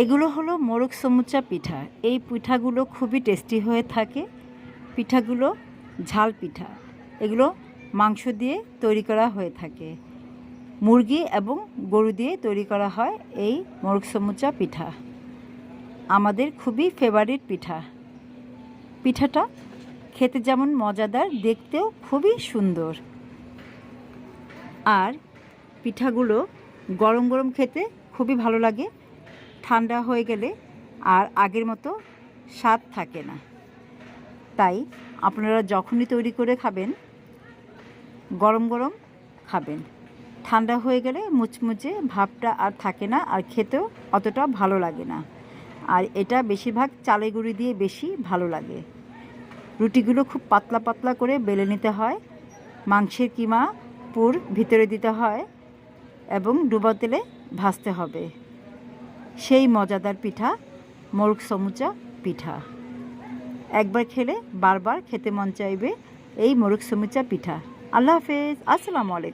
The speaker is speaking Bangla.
এগুলো হলো মোরগ সমুচা পিঠা। এই পিঠাগুলো খুবই টেস্টি হয়ে থাকে। পিঠাগুলো ঝাল পিঠা। এগুলো মাংস দিয়ে তৈরি করা হয়ে থাকে। মুরগি এবং গরু দিয়ে তৈরি করা হয় এই মোরগ সমুচা পিঠা। আমাদের খুবই ফেভারিট পিঠা। পিঠাটা খেতে যেমন মজাদার, দেখতেও খুবই সুন্দর। আর পিঠাগুলো গরম গরম খেতে খুবই ভালো লাগে। ঠান্ডা হয়ে গেলে আর আগের মতো স্বাদ থাকে না। তাই আপনারা যখনই তৈরি করে খাবেন, গরম গরম খাবেন। ঠান্ডা হয়ে গেলে মুচমুচে ভাবটা আর থাকে না, আর খেতেও অতটা ভালো লাগে না। আর এটা বেশিরভাগ চালের গুঁড়ি দিয়ে বেশি ভালো লাগে। রুটিগুলো খুব পাতলা পাতলা করে বেলে নিতে হয়। মাংসের কিমা পুর ভিতরে দিতে হয় এবং ডুবা তেলে ভাজতে হবে। সেই মজাদার পিঠা মোরগ সমুচা পিঠা। একবার খেলে বারবার খেতে মন চাইবে এই মোরগ সমুচা পিঠা। আল্লাহ হাফেজ। আসসালামু আলাইকুম।